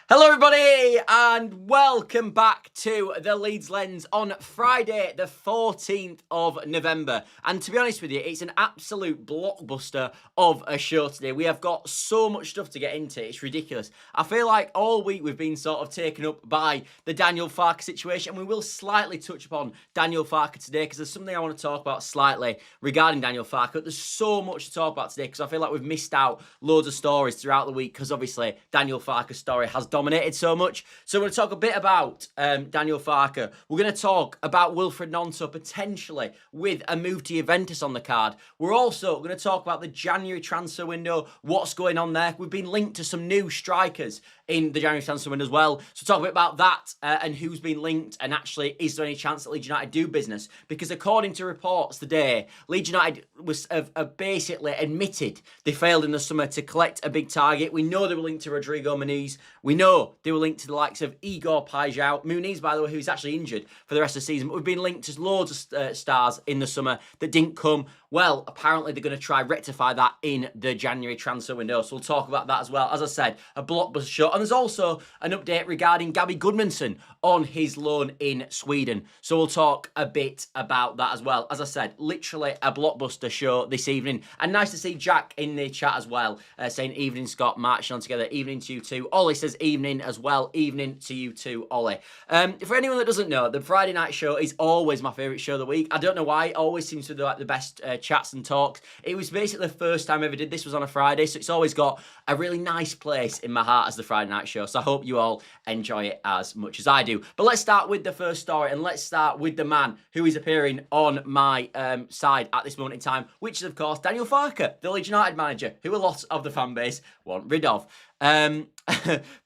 Hello everybody and welcome back to the Leeds Lens on Friday the 14th of November. And to be honest with you, it's an absolute blockbuster of a show today. We have got so much stuff to get into, it's ridiculous. I feel like all week we've been sort of taken up by the Daniel Farke situation, and we will slightly touch upon Daniel Farke today because there's something I want to talk about slightly regarding Daniel Farke. But there's so much to talk about today because I feel like we've missed out loads of stories throughout the week because obviously Daniel Farke's story has dominated so much. So we're going to talk a bit about Daniel Farke. We're going to talk about Wilfred Gnonto potentially with a move to Juventus on the card. We're also going to talk about the January transfer window, what's going on there. We've been linked to some new strikers in the January transfer window as well. So talk a bit about that and who's been linked, and actually is there any chance that Leeds United do business? Because according to reports today, Leeds United have basically admitted they failed in the summer to collect a big target. We know they were linked to Rodrigo Muniz. We know they were linked to the likes of Igor Pajau. Muniz, by the way, who's actually injured for the rest of the season. But we've been linked to loads of stars in the summer that didn't come. Well, apparently they're going to try rectify that in the January transfer window. So we'll talk about that as well. As I said, a blockbuster show. And there's also an update regarding Gabby Goodmanson on his loan in Sweden. So we'll talk a bit about that as well. As I said, literally a blockbuster show this evening. And nice to see Jack in the chat as well, saying evening, Scott, marching on together. Evening to you too. Ollie says evening as well. Evening to you too, Ollie. For anyone that doesn't know, the Friday night show is always my favourite show of the week. I don't know why. It always seems to be like the best chats and talks. It was basically the first time I ever did this was on a Friday, so it's always got a really nice place in my heart as the Friday night show. So I hope you all enjoy it as much as I do. But let's start with the first story, and let's start with the man who is appearing on my side at this moment in time, which is of course Daniel Farke, the Leeds United manager, who a lot of the fan base want rid of.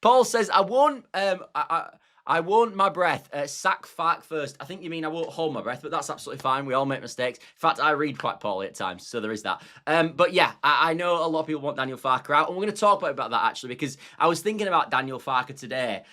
Paul says, I won't my breath. Sack Farke first. I think you mean I won't hold my breath, but that's absolutely fine. We all make mistakes. In fact, I read quite poorly at times, so there is that. But yeah, I know a lot of people want Daniel Farke out, and we're going to talk about that actually, because I was thinking about Daniel Farke today.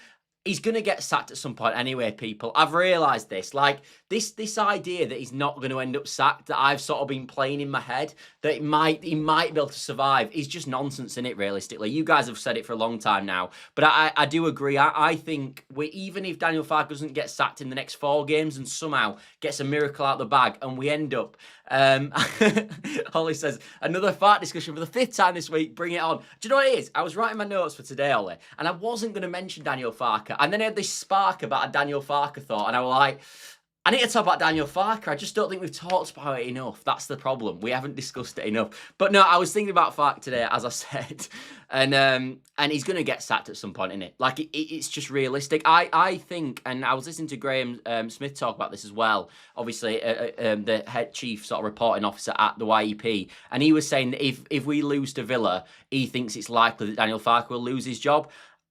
He's going to get sacked at some point anyway, people. I've realised this. Like, this idea that he's not going to end up sacked, that I've sort of been playing in my head, that he might be able to survive, is just nonsense, isn't it, realistically? You guys have said it for a long time now. But I do agree. I think even if Daniel Farke doesn't get sacked in the next 4 games and somehow gets a miracle out of the bag and we end up... Holly says, another fart discussion for the 5th time this week. Bring it on. Do you know what it is? I was writing my notes for today, Holly, and I wasn't going to mention Daniel Farke. And then I had this spark about a Daniel Farke thought, and I was like, I need to talk about Daniel Farke. I just don't think we've talked about it enough. That's the problem. We haven't discussed it enough. But no, I was thinking about Farke today, as I said. And he's going to get sacked at some point, isn't it? Like, it's just realistic. I think, and I was listening to Graham Smith talk about this as well, obviously, the head chief sort of reporting officer at the YEP, and he was saying that if we lose to Villa, he thinks it's likely that Daniel Farke will lose his job.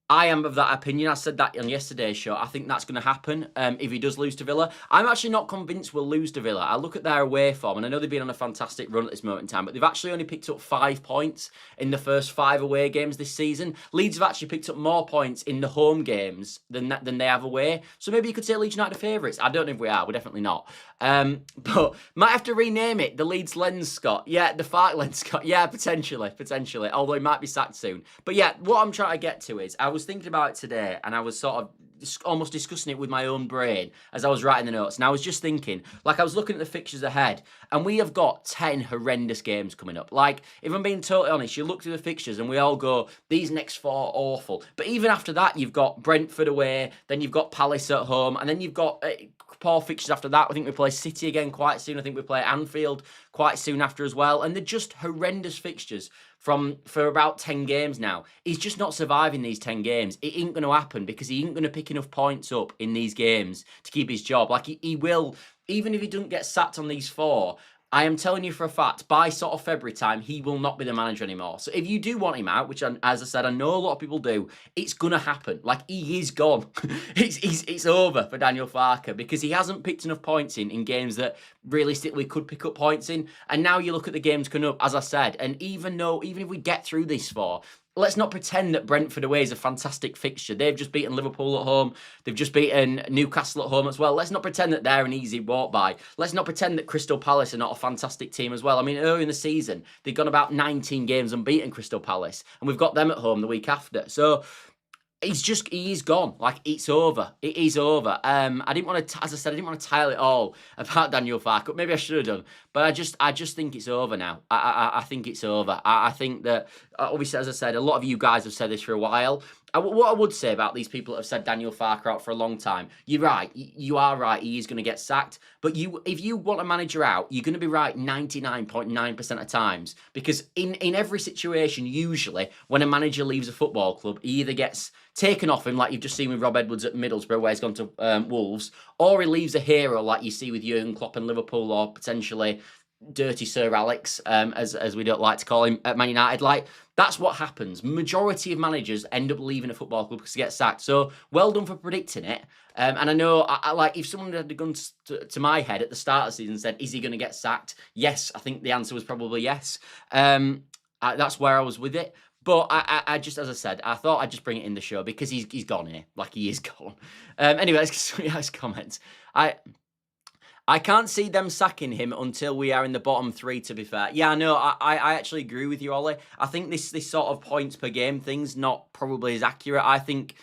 I am of that opinion. I said that on yesterday's show. I think that's going to happen if he does lose to Villa. I'm actually not convinced we'll lose to Villa. I look at their away form, and I know they've been on a fantastic run at this moment in time, but they've actually only picked up 5 points in the first 5 away games this season. Leeds have actually picked up more points in the home games than they have away. So maybe you could say Leeds United favourites. I don't know if we are. We're definitely not. But might have to rename it the Leeds Lens, Scott. Yeah, the Farke Lens, Scott. Yeah, potentially. Although he might be sacked soon. But yeah, what I'm trying to get to is, I was thinking about it today, and I was sort of almost discussing it with my own brain as I was writing the notes, and I was just thinking, like, I was looking at the fixtures ahead, and we have got 10 horrendous games coming up. Like, if I'm being totally honest, you look through the fixtures and we all go, these next 4 are awful. But even after that, you've got Brentford away, then you've got Palace at home, and then you've got poor fixtures after that. I think we play City again quite soon. I think we play Anfield quite soon after as well. And they're just horrendous fixtures for about 10 games now. He's just not surviving these 10 games. It ain't going to happen because he ain't going to pick enough points up in these games to keep his job. Like, he will, even if he doesn't get sacked on these 4, I am telling you for a fact, by sort of February time, he will not be the manager anymore. So if you do want him out, which, as I said, I know a lot of people do, it's going to happen. Like, he is gone. It's over for Daniel Farke because he hasn't picked enough points in games that realistically could pick up points in. And now you look at the games coming up, as I said, and even if we get through this 4, let's not pretend that Brentford away is a fantastic fixture. They've just beaten Liverpool at home. They've just beaten Newcastle at home as well. Let's not pretend that they're an easy walk by. Let's not pretend that Crystal Palace are not a fantastic team as well. I mean, early in the season, they've gone about 19 games unbeaten, Crystal Palace, and we've got them at home the week after. So he is gone. Like, it's over. It is over. I didn't want to, as I said, I didn't want to tile it all about Daniel Farke. Maybe I should have done, but I just think it's over now. I think it's over. I think that, obviously, as I said, a lot of you guys have said this for a while. What I would say about these people that have said Daniel Farke out for a long time, you're right. You are right. He is going to get sacked. But if you want a manager out, you're going to be right 99.9% of times. Because in every situation, usually, when a manager leaves a football club, he either gets taken off him, like you've just seen with Rob Edwards at Middlesbrough, where he's gone to Wolves, or he leaves a hero, like you see with Jurgen Klopp and Liverpool, or potentially Dirty Sir Alex, as we don't like to call him, at Man United. Like, that's what happens. Majority of managers end up leaving a football club because they get sacked. So, well done for predicting it. And I know, like, if someone had gone to my head at the start of the season and said, is he going to get sacked? Yes, I think the answer was probably yes. That's where I was with it. But I just, as I said, I thought I'd just bring it in the show because he's gone here. Like, he is gone. Anyway, let's get some nice comments. I can't see them sacking him until we are in the bottom three, to be fair. Yeah, no, I actually agree with you, Ollie. I think this sort of points per game thing's not probably as accurate. I think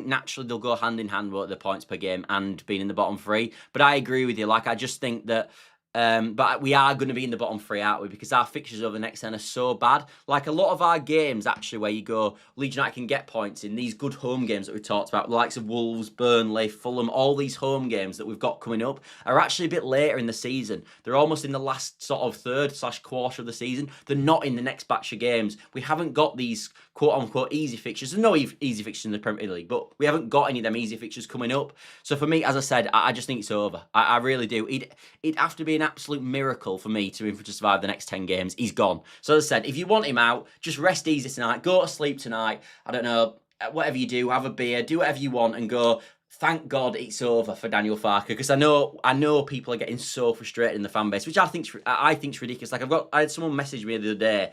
naturally they'll go hand in hand with the points per game and being in the bottom three. But I agree with you. Like, I just think that but we are going to be in the bottom three, aren't we? Because our fixtures over the next 10 are so bad. Like, a lot of our games, actually, where you go, Leeds United can get points in these good home games that we talked about, the likes of Wolves, Burnley, Fulham, all these home games that we've got coming up are actually a bit later in the season. They're almost in the last sort of third/quarter of the season. They're not in the next batch of games. We haven't got these quote-unquote easy fixtures. There's no easy fixtures in the Premier League, but we haven't got any of them easy fixtures coming up. So for me, as I said, I just think it's over. I really do. It'd have to be an absolute miracle for me to survive the next 10 games. He's gone. So as I said, if you want him out, just rest easy tonight. Go to sleep tonight. I don't know, whatever you do, have a beer, do whatever you want and go, thank God it's over for Daniel Farke, because I know people are getting so frustrated in the fan base, which I think's ridiculous. Like, I had someone message me the other day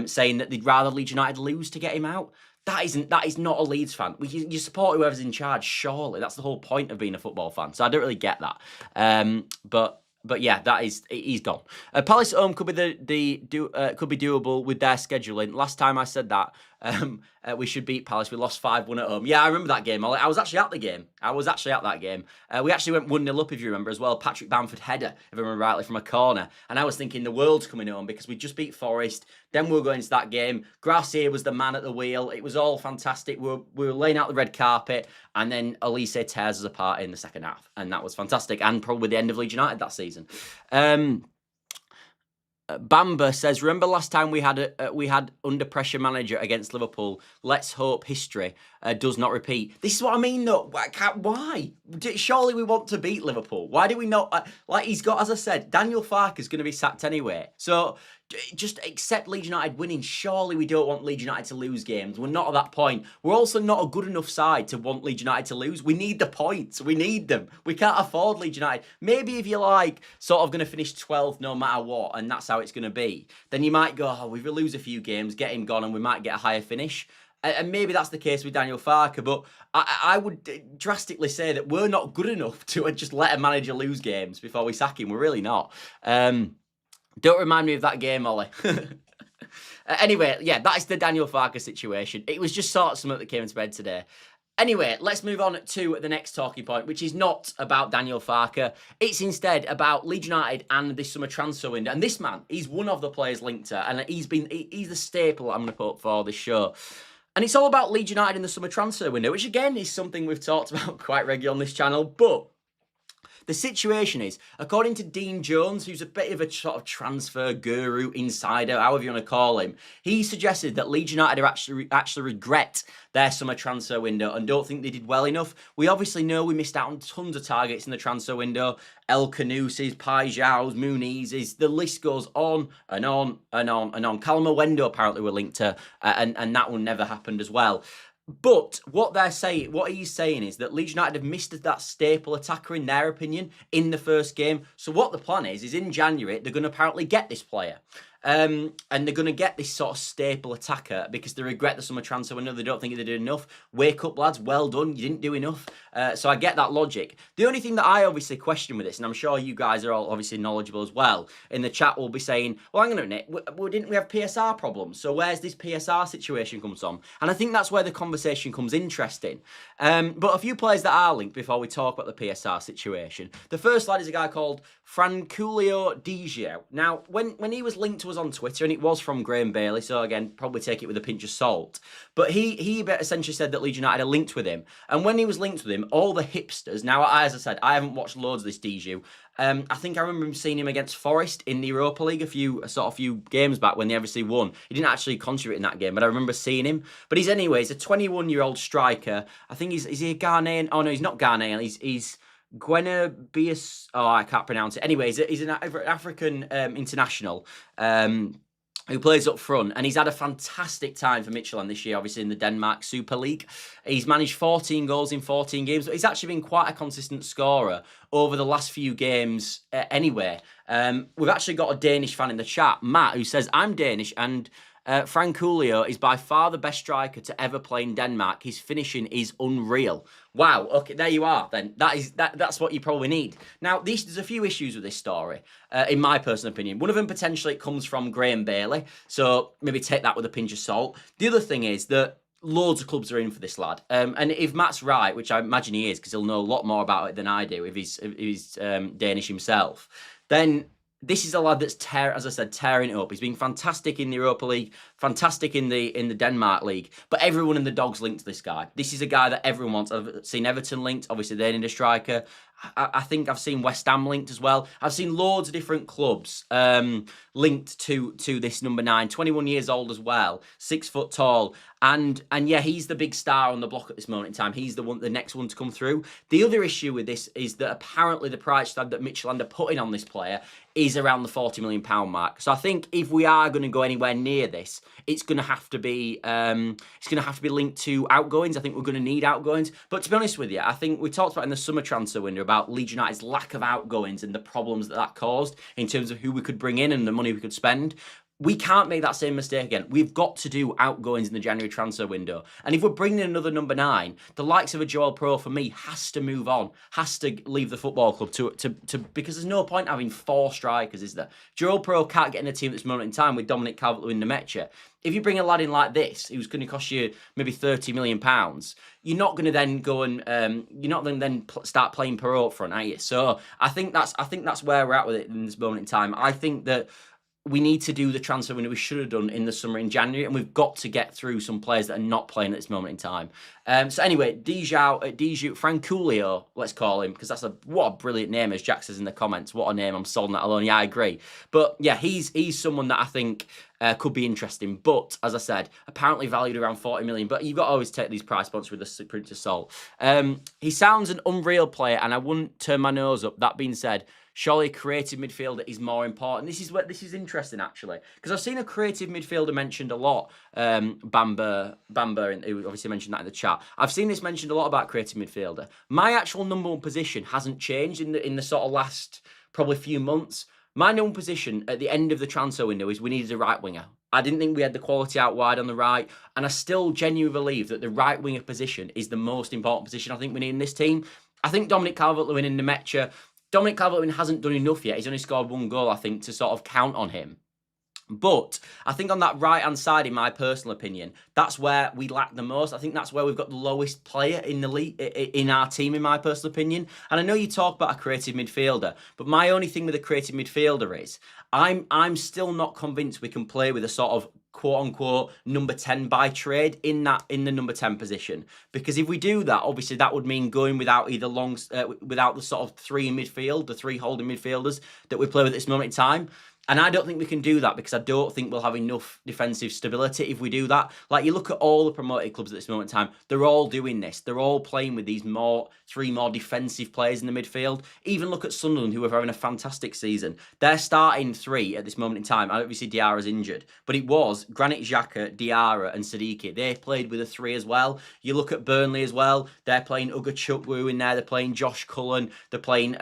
saying that they'd rather Leeds United lose to get him out. That is not a Leeds fan. You support whoever's in charge, surely. That's the whole point of being a football fan. So I don't really get that. But yeah, he's gone. Palace at home could be could be doable with their scheduling. Last time I said that, we should beat Palace. We lost 5-1 at home. Yeah, I remember that game. I was actually at the game. We actually went 1-0 up, if you remember, as well. Patrick Bamford header, if I remember rightly, from a corner. And I was thinking the world's coming home because we just beat Forest. Then we were going into that game. Gracier was the man at the wheel. It was all fantastic. We were laying out the red carpet. And then Elise tears us apart in the second half. And that was fantastic. And probably the end of Leeds United that season. Bamba says, remember last time we had under pressure manager against Liverpool? Let's hope history does not repeat. This is what I mean, though. Why? Surely we want to beat Liverpool. Why do we not? He's got, as I said, Daniel Farke is going to be sacked anyway. So just accept Leeds United winning. Surely we don't want Leeds United to lose games. We're not at that point. We're also not a good enough side to want Leeds United to lose. We need the points. We need them. We can't afford Leeds United. Maybe if you're like sort of going to finish 12th no matter what, and that's how it's going to be, then you might go, oh, we lose a few games, get him gone, and we might get a higher finish. And maybe that's the case with Daniel Farke, but I would drastically say that we're not good enough to just let a manager lose games before we sack him. We're really not. Don't remind me of that game, Ollie. Anyway, yeah, that is the Daniel Farke situation. It was just sort of something that came into bed today. Anyway, let's move on to the next talking point, which is not about Daniel Farke. It's instead about Leeds United and this summer transfer window. And this man, he's one of the players linked to, and he's the staple I'm going to put for this show. And it's all about Leeds United in the summer transfer window, which again is something we've talked about quite regularly on this channel, but the situation is, according to Dean Jones, who's a bit of a sort of transfer guru, insider, however you want to call him, he suggested that Leeds United are actually regret their summer transfer window and don't think they did well enough. We obviously know we missed out on tons of targets in the transfer window. El Canuses, Pajals, Munizes, the list goes on and on and on and on. Callum Owendo apparently were linked to, and that one never happened as well. But what he's saying is that Leeds United have missed that staple attacker, in their opinion, in the first game. So what the plan is in January, they're going to apparently get this player. And they're going to get this sort of staple attacker because they regret the summer transfer window. They don't think they did enough. Wake up, lads. Well done. You didn't do enough. So I get that logic. The only thing that I obviously question with this, and I'm sure you guys are all obviously knowledgeable as well, in the chat will be saying, well, hang on a minute, didn't we have PSR problems? So where's this PSR situation comes from? And I think that's where the conversation comes interesting. But a few players that are linked before we talk about the PSR situation. The first lad is a guy called Franculino. Now, when he was linked to us on Twitter, and it was from Graham Bailey, so again, probably take it with a pinch of salt, but he essentially said that Leeds United are linked with him. And when he was linked with him, all the hipsters, now, as I said, I haven't watched loads of this Diju. I think I remember seeing him against Forest in the Europa League a few games back when they obviously won. He didn't actually contribute in that game, but I remember seeing him. But he's a 21-year-old striker. I think is he a Ghanaian? Oh no, he's not Ghanaian. He's Bias. Oh, I can't pronounce it. Anyway, he's an African international. Who plays up front, and he's had a fantastic time for Midtjylland this year, obviously in the Denmark Super League. He's managed 14 goals in 14 games, but he's actually been quite a consistent scorer over the last few games anyway. We've actually got a Danish fan in the chat, Matt, who says, I'm Danish, and Franculino is by far the best striker to ever play in Denmark. His finishing is unreal. Wow, okay, there you are then. That's what you probably need. Now, there's a few issues with this story, in my personal opinion. One of them, potentially, it comes from Graham Bailey, so maybe take that with a pinch of salt. The other thing is that loads of clubs are in for this lad. And if Matt's right, which I imagine he is, because he'll know a lot more about it than I do if he's Danish himself, then this is a lad that's, as I said, tearing it up. He's been fantastic in the Europa League, fantastic in the Denmark League, but everyone in the Dogs linked to this guy. This is a guy that everyone wants. I've seen Everton linked. Obviously, they need a striker. I think I've seen West Ham linked as well. I've seen loads of different clubs linked to this number 9. 21 years old as well, 6 foot tall. And yeah, he's the big star on the block at this moment in time. He's the next one to come through. The other issue with this is that apparently the price tag that Midtjylland are putting on this player is around the £40 million mark. So I think if we are going to go anywhere near this, it's going to have to be linked to outgoings. I think we're going to need outgoings. But to be honest with you, I think we talked about in the summer transfer window about Leeds United's lack of outgoings and the problems that caused in terms of who we could bring in and the money we could spend. We can't make that same mistake again. We've got to do outgoings in the January transfer window. And if we're bringing in another number 9, the likes of a Joel Pro, for me, has to move on, has to leave the football club because there's no point having 4 strikers, is there? Joel Pro can't get in a team at this moment in time with Dominic Calvert-Lewin and Nemecha. If you bring a lad in like this, who's going to cost you maybe £30 million, you're not going to then go and start playing Pro up front, are you? So I think that's where we're at with it in this moment in time. I think that we need to do the transfer window we should have done in the summer in January, and we've got to get through some players that are not playing at this moment in time. So anyway, Franculino, let's call him, because what a brilliant name, as Jack says in the comments. What a name, I'm sold on that alone. Yeah, I agree. But yeah, he's someone that I think could be interesting. But as I said, apparently valued around 40 million. But you've got to always take these price points with a pinch of salt. He sounds an unreal player, and I wouldn't turn my nose up. That being said, surely a creative midfielder is more important. This is interesting, actually, because I've seen a creative midfielder mentioned a lot. Bamba, who obviously mentioned that in the chat. I've seen this mentioned a lot about creative midfielder. My actual number 1 position hasn't changed in the sort of last probably few months. My number 1 position at the end of the transfer window is we needed a right winger. I didn't think we had the quality out wide on the right, and I still genuinely believe that the right winger position is the most important position I think we need in this team. I think Dominic Calvert-Lewin and Nemecha. Dominic Calvert-Lewin hasn't done enough yet. He's only scored 1 goal, I think, to sort of count on him. But I think on that right-hand side, in my personal opinion, that's where we lack the most. I think that's where we've got the lowest player in the league, in our team, in my personal opinion. And I know you talk about a creative midfielder, but my only thing with a creative midfielder is I'm still not convinced we can play with a sort of quote-unquote number 10 by trade in the number 10 position. Because if we do that, obviously that would mean going without without the sort of 3 midfield, the 3 holding midfielders that we play with at this moment in time. And I don't think we can do that because I don't think we'll have enough defensive stability if we do that. Like, you look at all the promoted clubs at this moment in time, they're all doing this. They're all playing with these 3 more defensive players in the midfield. Even look at Sunderland, who are having a fantastic season. They're starting 3 at this moment in time. Obviously, Diarra's injured. But it was Granit Xhaka, Diarra and Siddiqui. They played with a 3 as well. You look at Burnley as well. They're playing Uga Chukwu in there. They're playing Josh Cullen. They're playing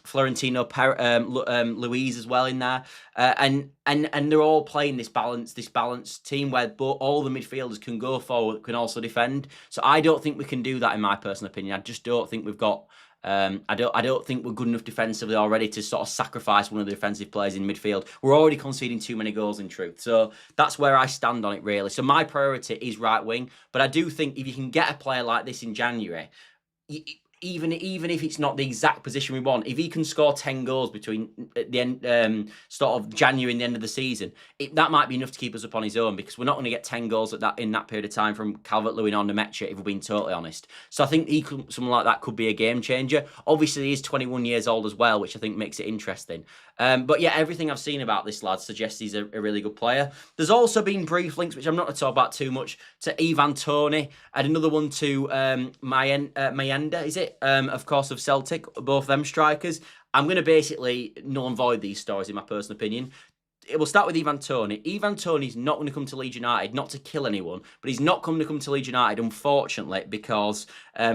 Florentino Luis as well in there. And they're all playing this balanced team where all the midfielders can go forward, can also defend. So I don't think we can do that, in my personal opinion. I just don't think we've got. I don't think we're good enough defensively already to sort of sacrifice one of the defensive players in midfield. We're already conceding too many goals, in truth. So that's where I stand on it, really. So my priority is right wing, but I do think if you can get a player like this in January, even if it's not the exact position we want, if he can score 10 goals between the end, sort of January and the end of the season, that might be enough to keep us up on his own, because we're not going to get 10 goals in that period of time from Calvert-Lewin or Nemetcha, if we're being totally honest. So I think someone like that could be a game changer. Obviously, he is 21 years old as well, which I think makes it interesting. But yeah, everything I've seen about this lad suggests he's a really good player. There's also been brief links, which I'm not going to talk about too much, to Ivan Toney, and another one to Mayenda, is it? Of course, of Celtic, both them strikers. I'm going to basically null and void these stories, in my personal opinion. We'll start with Ivan Toney. Ivan Toney's not going to come to Leeds United, not to kill anyone, but he's not going to come to Leeds United, unfortunately, because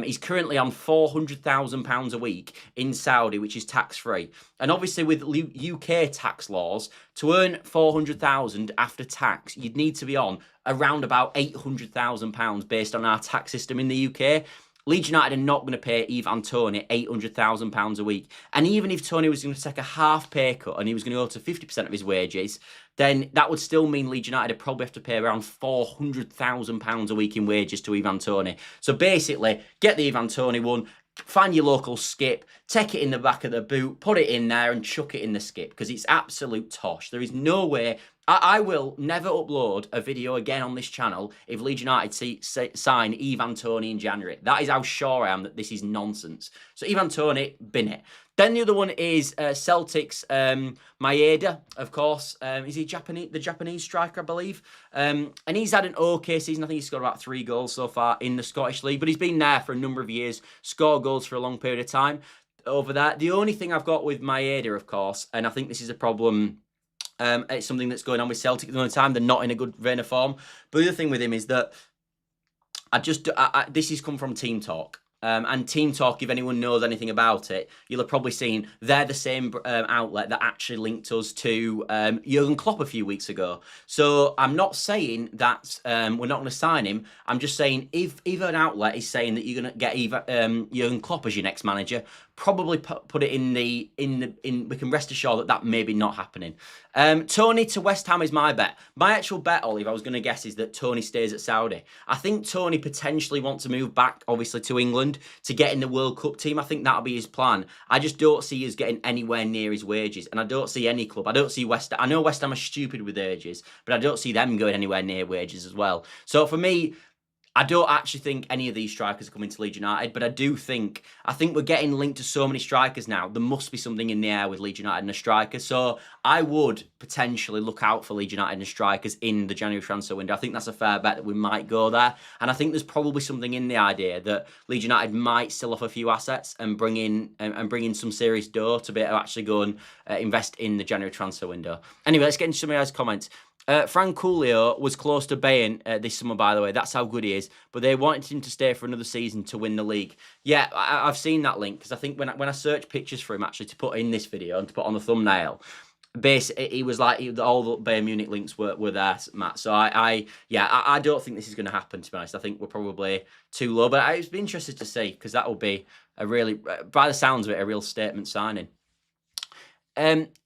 he's currently on £400,000 a week in Saudi, which is tax-free. And obviously, with UK tax laws, to earn £400,000 after tax, you'd need to be on around about £800,000 based on our tax system in the UK. Leeds United are not going to pay Ivan Toney £800,000 a week. And even if Toney was going to take a half pay cut and he was going to go to 50% of his wages, then that would still mean Leeds United would probably have to pay around £400,000 a week in wages to Ivan Toney. So basically, get the Ivan Toney one, find your local skip, take it in the back of the boot, put it in there and chuck it in the skip, because it's absolute tosh. There is no way. I will never upload a video again on this channel if Leeds United sign Ivan Toney in January. That is how sure I am that this is nonsense. So Ivan Toney, bin it. Then the other one is Celtic's Maeda, of course. Is he the Japanese striker, I believe? And he's had an okay season. I think he's scored about 3 goals so far in the Scottish League, but he's been there for a number of years, scored goals for a long period of time over that. The only thing I've got with Maeda, of course, and I think this is a problem. It's something that's going on with Celtic at the time. They're not in a good vein of form. But the other thing with him is that this has come from Team Talk. And Team Talk, if anyone knows anything about it, you'll have probably seen they're the same outlet that actually linked us to Jurgen Klopp a few weeks ago. So I'm not saying that we're not going to sign him. I'm just saying if an outlet is saying that you're going to get Jurgen Klopp as your next manager, probably put it in we can rest assured that maybe not happening. Toney to West Ham is my bet. My actual bet, Ollie, if I was going to guess, is that Toney stays at Saudi. I think Toney potentially wants to move back, obviously, to England to get in the World Cup team. I think that'll be his plan. I just don't see us getting anywhere near his wages, and I don't see any club. I don't see West Ham. I know West Ham are stupid with wages, but I don't see them going anywhere near wages as well. So for me, I don't actually think any of these strikers are coming to Leeds United, but I think we're getting linked to so many strikers now. There must be something in the air with Leeds United and a striker. So I would potentially look out for Leeds United and strikers in the January transfer window. I think that's a fair bet that we might go there. And I think there's probably something in the idea that Leeds United might sell off a few assets and bring in some serious dough to be able to actually go and invest in the January transfer window. Anyway, let's get into some of those comments. Franculino was close to Bayern this summer, by the way. That's how good he is. But they wanted him to stay for another season to win the league. Yeah, I've seen that link, because I think when I searched pictures for him, actually, to put in this video and to put on the thumbnail, basically, he was like, all the Bayern Munich links were there, Matt. So I don't think this is going to happen, to be honest. I think we're probably too low. But I'd be interested to see, because that will be a really, by the sounds of it, a real statement signing.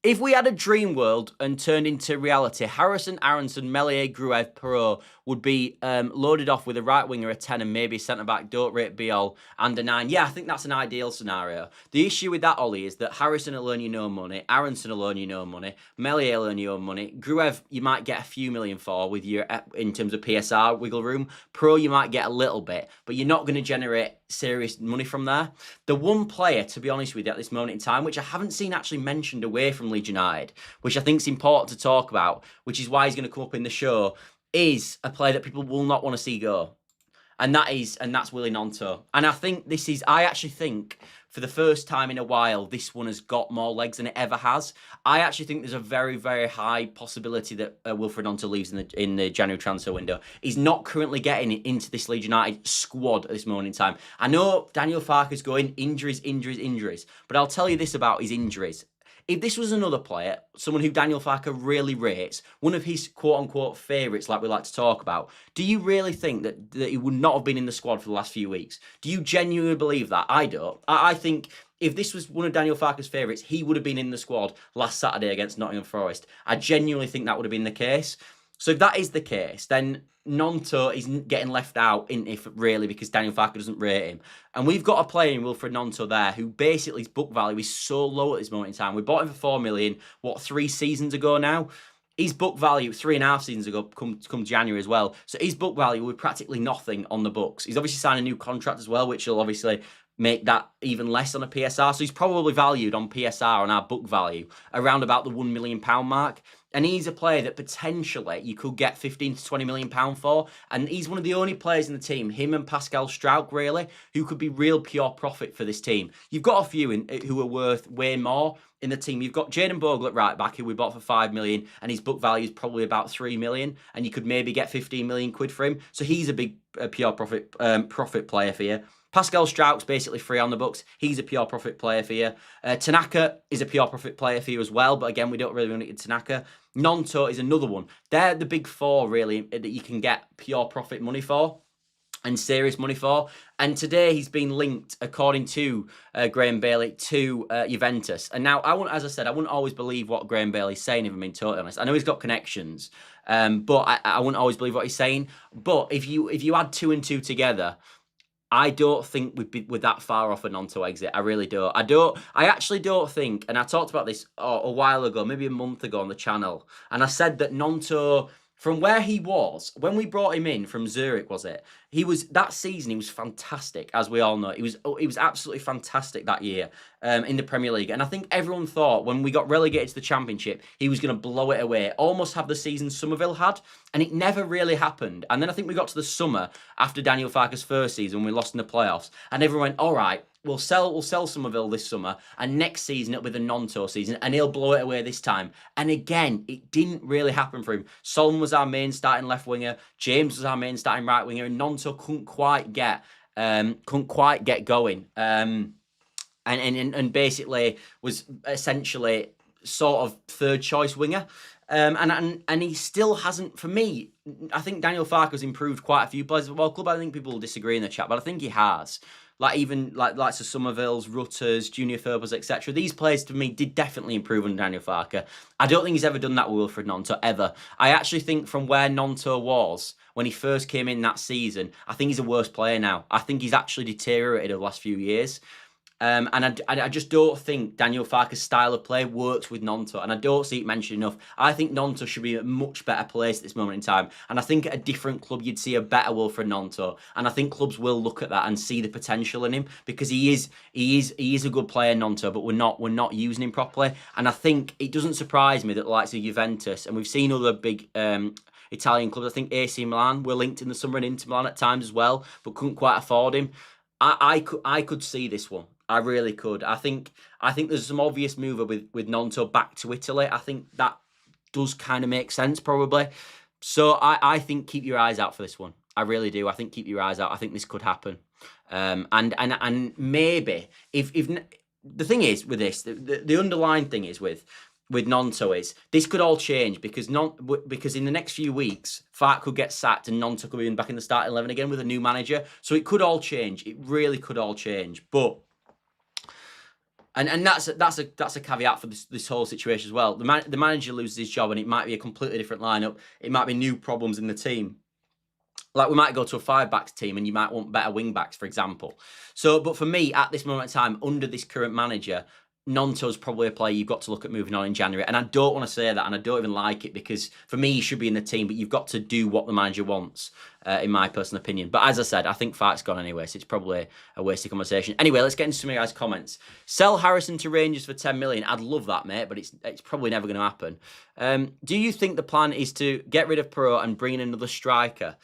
If we had a dream world and turned into reality, Harrison, Aronson, Meslier, Gruev, Perot would be loaded off with a right winger, a 10, and maybe a centre-back. Don't rate Biol and a 9. Yeah, I think that's an ideal scenario. The issue with that, Ollie, is that Harrison will earn you no money, Aronson will earn you no money, Meslier will earn you no money, Gruev you might get a few million for with your in terms of PSR wiggle room. Pro you might get a little bit, but you're not going to generate serious money from there. The one player, to be honest with you, at this moment in time, which I haven't seen actually mentioned away from Leeds United, which I think is important to talk about, which is why he's going to come up in the show, is a player that people will not want to see go. And that's Wilfred Gnonto. And I actually think for the first time in a while, this one has got more legs than it ever has. I actually think there's a very, very high possibility that Wilfred Gnonto leaves in the January transfer window. He's not currently getting into this Leeds United squad at this moment in time. I know Daniel Farke is going injuries, but I'll tell you this about his injuries. If this was another player, someone who Daniel Farke really rates, one of his quote-unquote favourites, like we like to talk about, do you really think that he would not have been in the squad for the last few weeks? Do you genuinely believe that? I don't. I think if this was one of Daniel Farke's favourites, he would have been in the squad last Saturday against Nottingham Forest. I genuinely think that would have been the case. So if that is the case, then Gnonto is getting left out, if really, because Daniel Farke doesn't rate him. And we've got a player in Wilfred Gnonto there who basically his book value is so low at this moment in time. We bought him for 4 million, 3 seasons ago now? His book value, 3.5 seasons ago, come January as well. So his book value was practically nothing on the books. He's obviously signed a new contract as well, which will obviously make that even less on a PSR. So he's probably valued on PSR, on our book value, around about the £1 million mark. And he's a player that potentially you could get £15 to £20 million for. And he's one of the only players in the team, him and Pascal Struijk, really, who could be real pure profit for this team. You've got a few who are worth way more in the team. You've got Jayden Bogle at right back, who we bought for 5 million, and his book value is probably about 3 million, and you could maybe get 15 million quid for him. So he's a big pure profit player for you. Pascal Struijk's basically free on the books. He's a pure profit player for you. Tanaka is a pure profit player for you as well, but again, we don't really want to get Tanaka. Gnonto is another one. They're the big four, really, that you can get pure profit money for and serious money for. And today he's been linked, according to Graham Bailey, to Juventus. And now, as I said, I wouldn't always believe what Graham Bailey's saying, if I'm being totally honest. I know he's got connections, but I wouldn't always believe what he's saying. But if you add 2 and 2 together, I don't think we're that far off a Gnonto exit. I really don't. I actually don't think, and I talked about this a while ago, maybe a month ago on the channel, and I said that Gnonto, from where he was, when we brought him in from Zurich, was it? That season, he was fantastic, as we all know. He was absolutely fantastic that year in the Premier League. And I think everyone thought when we got relegated to the Championship, he was going to blow it away, almost have the season Somerville had. And it never really happened. And then I think we got to the summer after Daniel Farke's first season, we lost in the playoffs. And everyone went, all right, we'll sell Somerville this summer, and next season it'll be the Gnonto season, and he'll blow it away this time. And again, it didn't really happen for him. Solomon was our main starting left winger, James was our main starting right winger, and Gnonto couldn't quite get going. And basically was essentially sort of third choice winger. And he still hasn't, for me, I think Daniel Farke has improved quite a few players at the World Club. I think people will disagree in the chat, but I think he has. Like even like of Somerville's, Rutters, Junior Ferbers, etc. These players, to me, did definitely improve under Daniel Farke. I don't think he's ever done that with Wilfred Gnonto, ever. I actually think from where Gnonto was when he first came in that season, I think he's a worse player now. I think he's actually deteriorated over the last few years. And I just don't think Daniel Farke's style of play works with Gnonto, and I don't see it mentioned enough. I think Gnonto should be a much better place at this moment in time, and I think at a different club you'd see a better Wilfred Gnonto, and I think clubs will look at that and see the potential in him, because he is a good player, Gnonto, but we're not using him properly. And I think it doesn't surprise me that the likes of Juventus, and we've seen other big Italian clubs, I think AC Milan were linked in the summer and Inter Milan at times as well, but couldn't quite afford him. I could see this one. I really could. I think there's some obvious mover with Gnonto back to Italy. I think that does kind of make sense, probably. So I think keep your eyes out for this one. I really do. I think keep your eyes out. I think this could happen. And maybe if the thing is with this, the underlying thing is with Gnonto is this could all change because in the next few weeks, Farke could get sacked and Gnonto could be back in the starting 11 again with a new manager. So it could all change. It really could all change. But and that's a caveat for this whole situation as well. The manager loses his job and it might be a completely different lineup. It might be new problems in the team. Like we might go to a 5-back team and you might want better wing-backs, for example. So, but for me, at this moment in time, under this current manager, Gnonto's probably a player you've got to look at moving on in January. And I don't want to say that, and I don't even like it, because for me, he should be in the team, but you've got to do what the manager wants, in my personal opinion. But as I said, I think Farke's gone anyway, so it's probably a wasted conversation. Anyway, let's get into some of you guys' comments. Sell Harrison to Rangers for 10 million. I'd love that, mate, but it's probably never going to happen. Do you think the plan is to get rid of Perot and bring in another striker?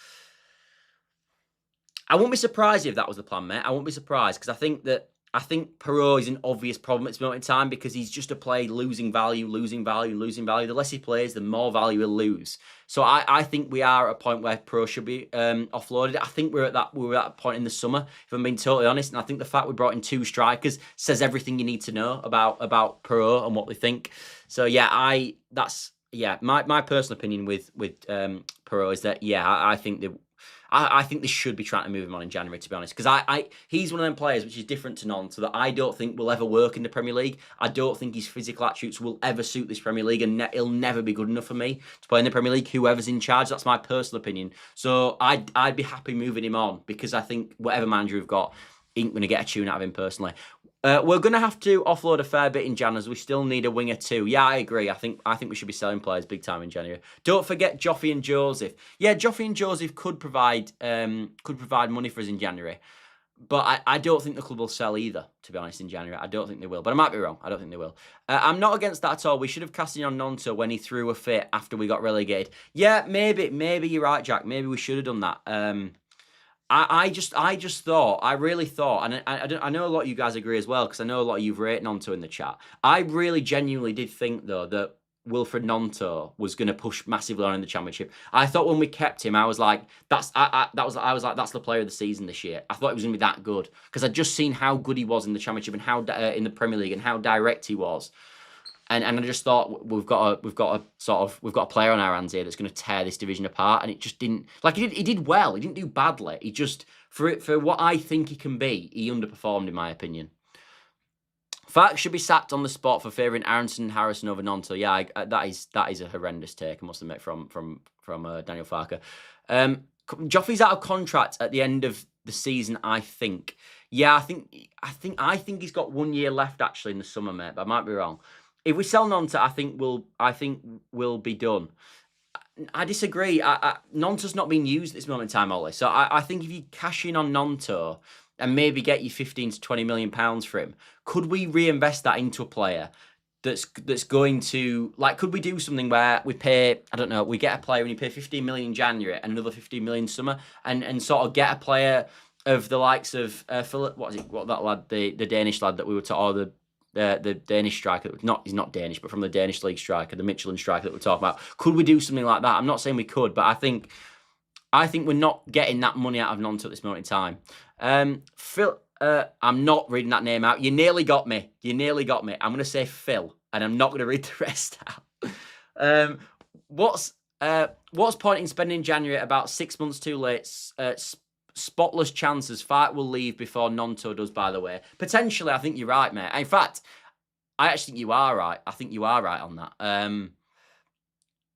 I wouldn't be surprised if that was the plan, mate. I wouldn't be surprised, because I I think Perot is an obvious problem at this moment in time because he's just a player losing value. The less he plays, the more value he'll lose. So I think we are at a point where Perot should be offloaded. I think we were at that point in the summer, if I'm being totally honest. And I think the fact we brought in 2 strikers says everything you need to know about Perot and what we think. So yeah, my personal opinion with Perot is that I think that. I think they should be trying to move him on in January, to be honest, because he's one of them players which is different to Gnonto that I don't think will ever work in the Premier League. I don't think his physical attributes will ever suit this Premier League, and he'll never be good enough for me to play in the Premier League, whoever's in charge. That's my personal opinion. So I'd be happy moving him on because I think whatever manager we've got ain't going to get a tune out of him personally. We're going to have to offload a fair bit in Jan as we still need a winger too. Yeah, I agree. I think we should be selling players big time in January. Don't forget Joffy and Joseph. Yeah, Joffy and Joseph could provide money for us in January. But I don't think the club will sell either, to be honest, in January. I don't think they will. But I might be wrong. I don't think they will. I'm not against that at all. We should have cast in on Gnonto when he threw a fit after we got relegated. Yeah, maybe you're right, Jack. Maybe we should have done that. I really thought, and I know a lot of you guys agree as well, because I know a lot of you've rated Gnonto in the chat. I really genuinely did think, though, that Wilfred Gnonto was going to push massively on in the Championship. I thought when we kept him, I was like, that's the player of the season this year. I thought he was going to be that good, because I'd just seen how good he was in the Championship and how in the Premier League and how direct he was. And I just thought we've got a player on our hands here that's going to tear this division apart, and it just didn't. Like he did well. He didn't do badly. He just for what I think he can be, he underperformed in my opinion. Farke should be sacked on the spot for favouring Aronson and Harrison over Gnonto. Yeah, that is a horrendous take, I must admit, from Daniel Farke. Joffrey's out of contract at the end of the season, I think. Yeah, I think he's got 1 year left actually in the summer, mate. But I might be wrong. If we sell Gnonto, I think we'll be done. I disagree. Gnonto's not being used at this moment in time, Ollie. So I think if you cash in on Gnonto and maybe get you 15 to 20 million pounds for him, could we reinvest that into a player that's going to, like, could we do something where we pay, I don't know, we get a player and you pay 15 million in January and another 15 million summer, and sort of get a player of the likes of Philip, that lad, the Danish lad that we were talking, or the Danish striker, he's not Danish, but from the Danish league striker, the Midtjylland striker that we're talking about. Could we do something like that? I'm not saying we could, but I think we're not getting that money out of Gnonto at this moment in time. Phil, I'm not reading that name out. You nearly got me. I'm going to say Phil, and I'm not going to read the rest out. What's point in spending January about 6 months too late? Spotless chances. Farke will leave before Gnonto does, by the way. Potentially, I think you're right, mate. In fact, I actually think you are right. I think you are right on that.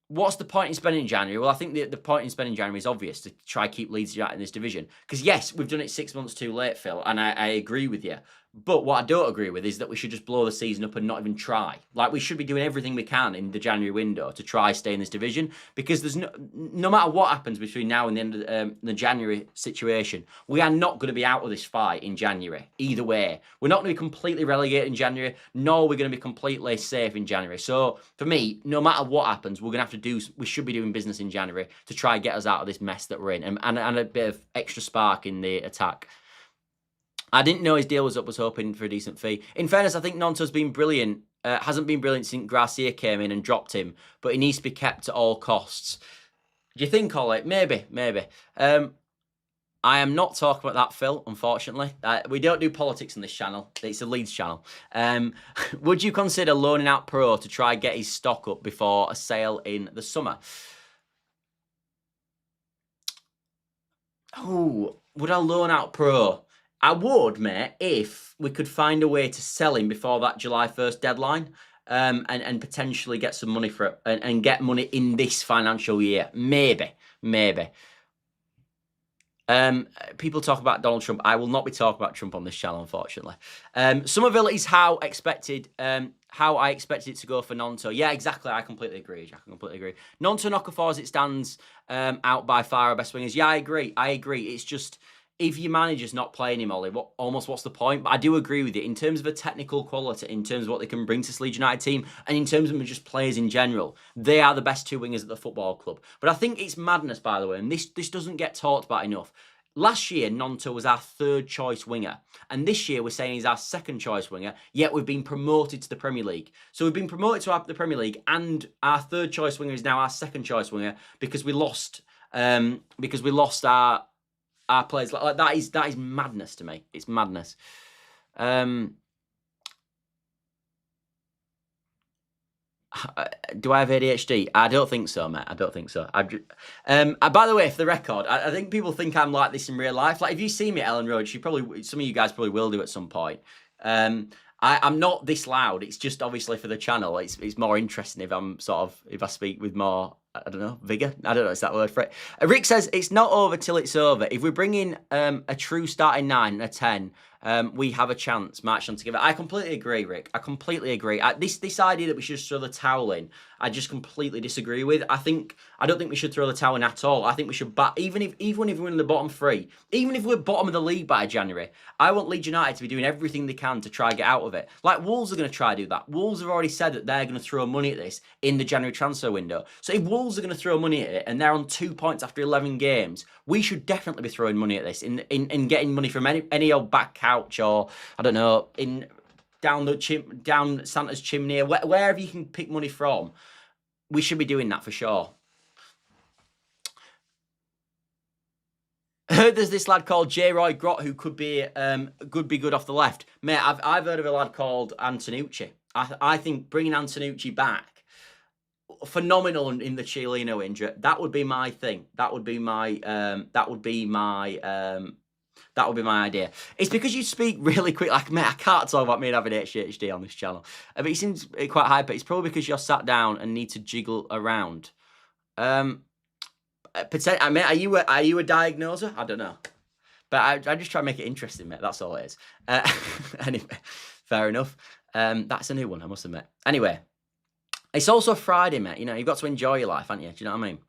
What's the point in spending January? Well, I think the point in spending January is obvious, to try to keep Leeds United in this division. Because, yes, we've done it 6 months too late, Phil, and I agree with you. But what I don't agree with is that we should just blow the season up and not even try. Like, we should be doing everything we can in the January window to try stay in this division, because there's no matter what happens between now and the end of the January situation, we are not going to be out of this fight in January. Either way, we're not going to be completely relegated in January, nor we're going to be completely safe in January. So for me, no matter what happens, we're going to have to we should be doing business in January to try and get us out of this mess that we're in, and a bit of extra spark in the attack. I didn't know his deal was up, was hoping for a decent fee. In fairness, I think Gnonto's been brilliant. Hasn't been brilliant since Garcia came in and dropped him, but he needs to be kept at all costs. Do you think, Ollie? Maybe. I am not talking about that, Phil, unfortunately. We don't do politics on this channel. It's a Leeds channel. Would you consider loaning out Perot to try and get his stock up before a sale in the summer? Oh, would I loan out Perot? I would, mate, if we could find a way to sell him before that July 1st deadline, and potentially get some money for it, and get money in this financial year. Maybe. People talk about Donald Trump. I will not be talking about Trump on this channel, unfortunately. Somerville is how I expected it to go for Gnonto. Yeah, exactly. I completely agree, Jack. Gnonto and Okafor, as it stands, out by far our best wingers. Yeah, I agree. It's just, if your manager's not playing him, Ollie, what's the point? But I do agree with you. In terms of a technical quality, in terms of what they can bring to this Leeds United team, and in terms of just players in general, they are the best two wingers at the football club. But I think it's madness, by the way, and this doesn't get talked about enough. last year, Gnonto was our third choice winger. And this year, we're saying he's our second choice winger, yet we've been promoted to the Premier League. So we've been promoted to the Premier League, and our third choice winger is now our second choice winger because we lost our players. Like that is madness to me. It's madness. Do I have ADHD? I don't think so, mate. I don't think so. By the way, for the record, I think people think I'm like this in real life. Like, if you see me at Ellen Road, some of you guys probably will do at some point. I'm not this loud. It's just obviously for the channel. It's more interesting if I speak with more, I don't know, vigor. I don't know, is that word for it? Rick says it's not over till it's over. If we bring in a true starting 9 and a 10, we have a chance marching on together. I completely agree, Rick. I completely agree. This idea that we should just throw the towel in, I just completely disagree with. I don't think we should throw the towel in at all. I think we should even if we're in the bottom 3, even if we're bottom of the league by January, I want Leeds United to be doing everything they can to try and get out of it. Like, Wolves are going to try to do that. Wolves have already said that they're going to throw money at this in the January transfer window. So if Wolves are going to throw money at it and they're on 2 points after 11 games, we should definitely be throwing money at this in getting money from any old back couch, or I don't know, down Santa's chimney, or wherever you can pick money from. We should be doing that for sure. I heard there's this lad called J. Roy Grott who could be good off the left. Mate, I've heard of a lad called Antonucci. I think bringing Antonucci back, phenomenal in the Chiellino injury. That would be my thing. That would be my idea. It's because you speak really quick. Like, mate, I can't talk about me having ADHD on this channel. But he seems quite hyper. It's probably because you're sat down and need to jiggle around. Mate, are you a diagnoser? I don't know. But I just try to make it interesting, mate. That's all it is. Anyway, fair enough. That's a new one, I must admit. Anyway, it's also Friday, mate. You know, you've got to enjoy your life, haven't you? Do you know what I mean?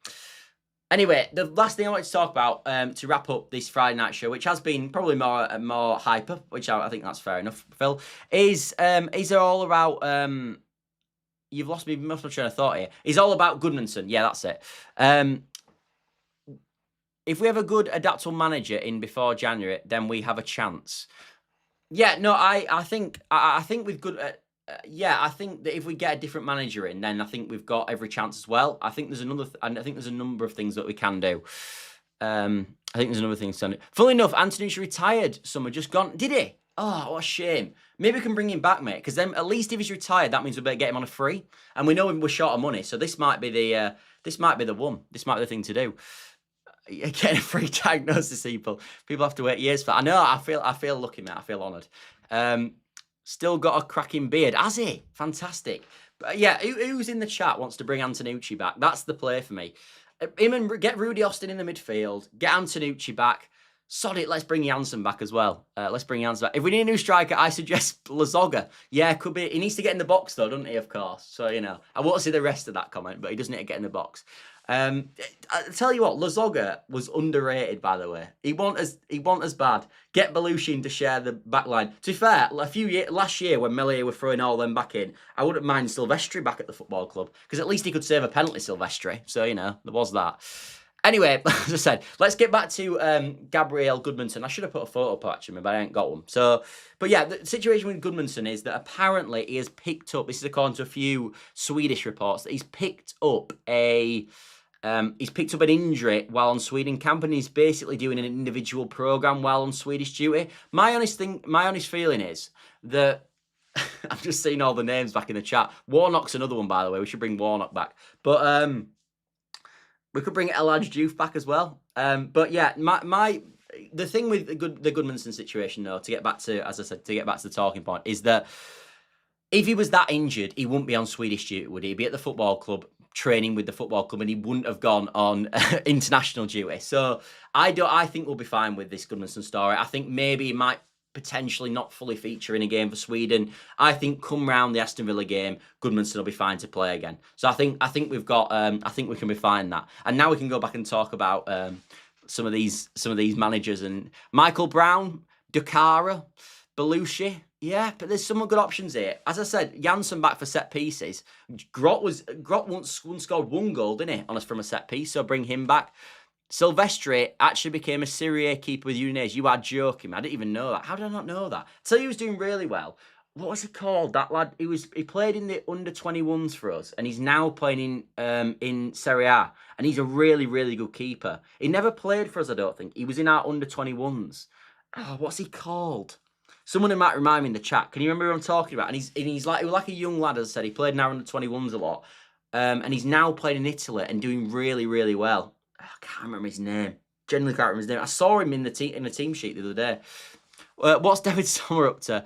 Anyway, the last thing I wanted to talk about to wrap up this Friday night show, which has been probably more hyper, which I think that's fair enough, Phil, is all about... you've lost me my train of thought here. It's all about Goodmanson. Yeah, that's it. If we have a good adaptable manager in before January, then we have a chance. Yeah, no, I think with good... I think that if we get a different manager in, then I think we've got every chance as well. I think there's a number of things that we can do. I think there's another thing to do. Funnily enough, Antonucci retired. Summer just gone. Did he? Oh, what a shame. Maybe we can bring him back, mate. Because then at least if he's retired, that means we better get him on a free. And we know we're short of money, so this might be the one. This might be the thing to do. Getting a free diagnosis, people have to wait years for. I know. I feel lucky, mate. I feel honoured. Still got a cracking beard, has he? Fantastic. But yeah, who's in the chat wants to bring Antonucci back? That's the play for me. Him and get Rudy Austin in the midfield. Get Antonucci back. Sod it, let's bring Janssen back as well. Let's bring Janssen back. If we need a new striker, I suggest Lazoga. Yeah, could be. He needs to get in the box though, doesn't he? Of course. So, you know, I won't see the rest of that comment, but he does need to get in the box. I tell you what, Lazoga was underrated, by the way. He wasn't as bad. Get Belushin to share the back line. To be fair, last year when Melia were throwing all them back in, I wouldn't mind Silvestri back at the football club, because at least he could save a penalty, Silvestri. So, you know, there was that. Anyway, as I said, let's get back to Gabriel Goodmanson. I should have put a photo up, actually, but I ain't got one. So, but yeah, the situation with Goodmanson is that apparently he has picked up, this is according to a few Swedish reports, that he's picked up an injury while on Sweden camp, and he's basically doing an individual program while on Swedish duty. My honest feeling is that I'm just seeing all the names back in the chat. Warnock's another one, by the way. We should bring Warnock back, but we could bring El Hadj Diouf back as well. But yeah, the thing with the Goodmanson situation, though, to get back to, as I said, to get back to the talking point, is that if he was that injured, he wouldn't be on Swedish duty, would he? He'd be at the football club, training with the football club, and he wouldn't have gone on international duty. So I think we'll be fine with this Goodmanson story. I think maybe he might potentially not fully feature in a game for Sweden. I think come round the Aston Villa game, Goodmanson will be fine to play again. So I think we've got I think we can be fine that. And now we can go back and talk about some of these managers, and Michael Brown, Dukara, Belushi. Yeah, but there's some good options here. As I said, Janssen back for set pieces. Grott once scored one goal, didn't he, from a set piece? So bring him back. Silvestri actually became a Serie A keeper with Udinese. You are joking. I didn't even know that. How did I not know that? Tell you he was doing really well. What was he called? That lad. He played in the under-21s for us, and he's now playing in Serie A. And he's a really, really good keeper. He never played for us, I don't think. He was in our under-21s. Oh, what's he called? Someone might remind me in the chat. Can you remember who I'm talking about? And he was like a young lad, as I said. He played in our under-21s a lot. And he's now playing in Italy and doing really, really well. I can't remember his name. Generally can't remember his name. I saw him in the team sheet the other day. What's David Sommer up to?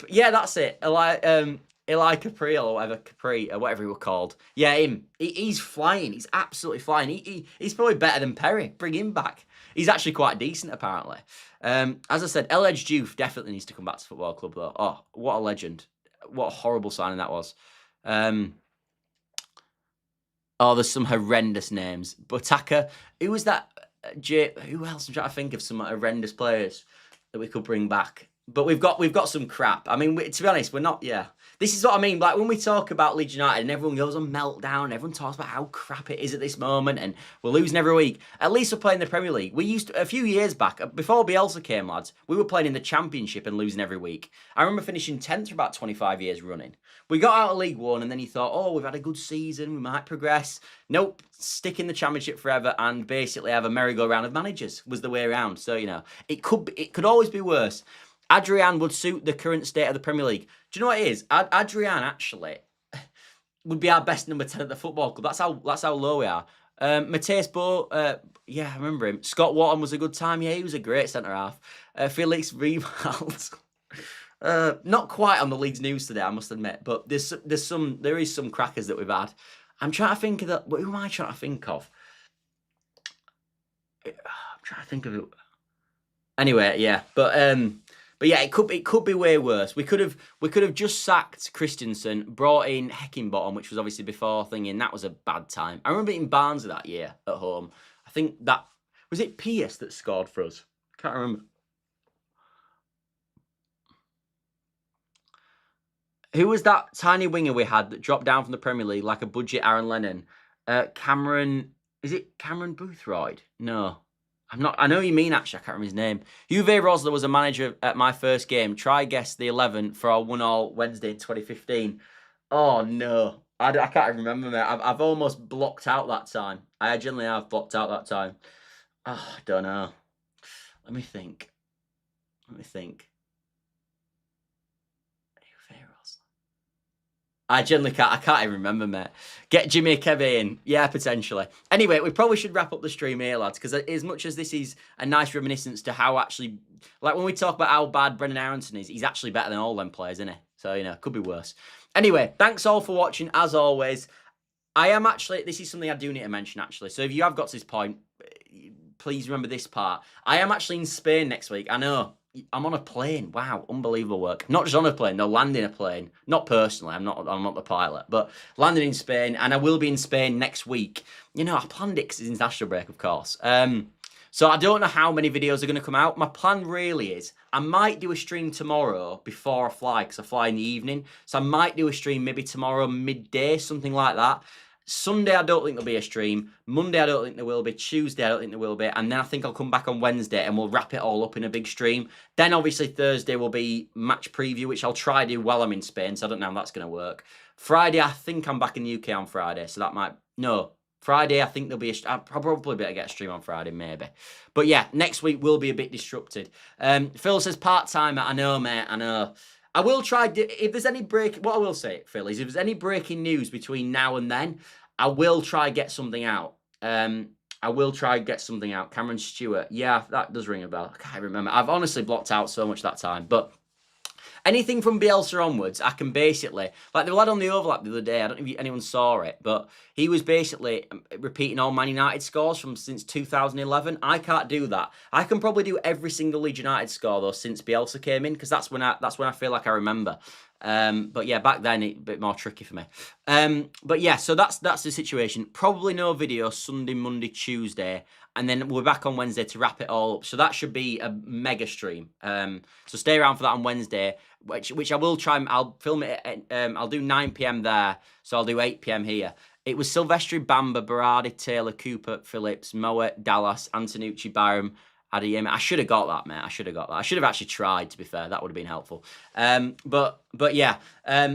Yeah, that's it. Eli Capri or whatever, Capri or whatever he was called. Yeah, him. He's flying. He's absolutely flying. He's probably better than Perry. Bring him back. He's actually quite decent, apparently. As I said, El Diouf definitely needs to come back to football club, though. Oh, what a legend. What a horrible signing that was. Oh, there's some horrendous names. Butaka. Who was that? Who else? I'm trying to think of some horrendous players that we could bring back. But we've got some crap. I mean, to be honest, we're not. Yeah, this is what I mean. Like when we talk about Leeds United, and everyone goes on meltdown. And everyone talks about how crap it is at this moment, and we're losing every week. At least we're playing the Premier League. We used to, a few years back, before Bielsa came, lads. We were playing in the Championship and losing every week. I remember finishing 10th for about 25 years running. We got out of League One, and then you thought, oh, we've had a good season. We might progress. Nope, stick in the Championship forever, and basically have a merry-go-round of managers was the way around. So you know, it could always be worse. Adrian would suit the current state of the Premier League. Do you know what it is? Adrian actually would be our best number 10 at the football club. That's how low we are. Mateus Bo, yeah, I remember him. Scott Wharton was a good time. Yeah, he was a great centre half. Felix Riewald. Not quite on the Leeds news today, I must admit, but there is some crackers that we've had. I'm trying to think of that. Who am I trying to think of? I'm trying to think of it. Anyway, yeah, but yeah, it could be way worse. We could have just sacked Christensen, brought in Heckingbottom, which was obviously before thinking that was a bad time. I remember eating Barnsley that year at home. I think that was it. Pierce that scored for us. Can't remember. Who was that tiny winger we had that dropped down from the Premier League like a budget Aaron Lennon? Cameron. Is it Cameron Boothroyd? No. I'm not. I know you mean actually. I can't remember his name. Uwe Rosler was a manager at my first game. Try guess the 11 for our 1-1 Wednesday in 2015. Oh no, I can't even remember, mate. I've almost blocked out that time. I genuinely have blocked out that time. Oh, I don't know. Let me think. I genuinely can't. I can't even remember, mate. Get Jimmy Kevin in. Yeah, potentially. Anyway, we probably should wrap up the stream here, lads, because as much as this is a nice reminiscence to how actually, like when we talk about how bad Brendan Aronson is, he's actually better than all them players, isn't he? So, you know, could be worse. Anyway, thanks all for watching, as always. I am actually, this is something I do need to mention, actually. So if you have got to this point, please remember this part. I am actually in Spain next week. I know. I'm on a plane. Wow, unbelievable work. Not just on a plane, no, landing a plane. Not personally, I'm not the pilot, but landing in Spain, and I will be in Spain next week. You know, I planned it because it's international break, of course. So I don't know how many videos are going to come out. My plan really is, I might do a stream tomorrow before I fly, because I fly in the evening. So I might do a stream maybe tomorrow midday, something like that. Sunday, I don't think there'll be a stream. Monday, I don't think there will be. Tuesday, I don't think there will be. And then I think I'll come back on Wednesday and we'll wrap it all up in a big stream. Then, obviously, Thursday will be match preview, which I'll try to do while I'm in Spain. So I don't know how that's going to work. Friday, I think I'm back in the UK on Friday. So that might... No. Friday, I think there'll be I'll probably better get a stream on Friday, maybe. But yeah, next week will be a bit disrupted. Phil says part-timer. I know, mate. I know. I will try, if there's any what I will say, Phil, is if there's any breaking news between now and then, I will try get something out. Cameron Stewart. Yeah, that does ring a bell. I can't remember. I've honestly blocked out so much that time. But anything from Bielsa onwards, I can basically... Like the lad on the overlap the other day, I don't know if anyone saw it, but he was basically repeating all Man United scores from since 2011. I can't do that. I can probably do every single Leeds United score, though, since Bielsa came in, because that's when I feel like I remember. But yeah, back then, it's a bit more tricky for me. But yeah, so that's the situation. Probably no video Sunday, Monday, Tuesday, and then we're back on Wednesday to wrap it all up. So that should be a mega stream. So stay around for that on Wednesday, which I will try. I'll film it. I'll do 9 PM there, so I'll do 8 PM here. It was Silvestri, Bamba, Berardi, Taylor, Cooper, Phillips, Moa, Dallas, Antonucci, Byram, Adeyemi. I should have got that, mate. I should have got that. I should have actually tried, to be fair. That would have been helpful. But yeah.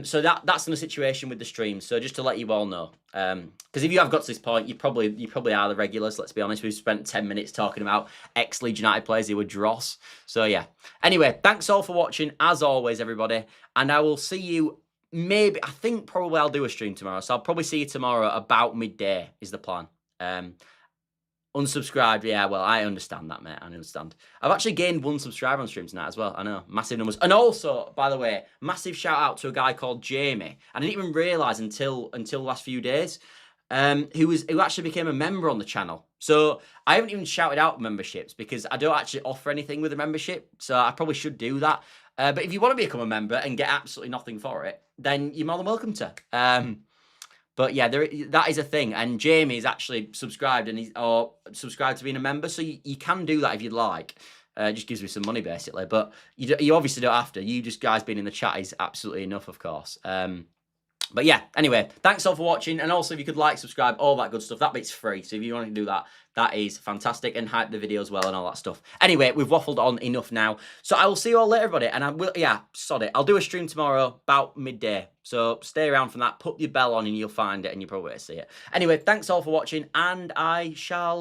So that's in the situation with the stream. So just to let you all know, because if you have got to this point, you probably are the regulars. Let's be honest. We've spent 10 minutes talking about ex-Leeds United players who were dross. So yeah. Anyway, thanks all for watching, as always, everybody. And I will see you. Maybe, I think probably I'll do a stream tomorrow. So I'll probably see you tomorrow about midday is the plan. Unsubscribed, yeah, well, I understand that, mate. I understand. I've actually gained 1 subscriber on stream tonight as well. I know, massive numbers. And also, by the way, massive shout out to a guy called Jamie. I didn't even realise until the last few days, who actually became a member on the channel. So I haven't even shouted out memberships because I don't actually offer anything with a membership. So I probably should do that. But if you want to become a member and get absolutely nothing for it, then you're more than welcome to. But yeah, that is a thing. And Jamie is actually subscribed or subscribed to being a member. So you can do that if you'd like. It just gives me some money, basically. But you obviously don't have to. You just guys being in the chat is absolutely enough, of course. But yeah, anyway, thanks all for watching. And also, if you could like, subscribe, all that good stuff, that bit's free. So if you want to do that, that is fantastic. And hype the video as well and all that stuff. Anyway, we've waffled on enough now. So I will see you all later, everybody. And I will, yeah, sod it. I'll do a stream tomorrow about midday. So stay around from that. Put your bell on and you'll find it and you'll probably see it. Anyway, thanks all for watching. And I shall...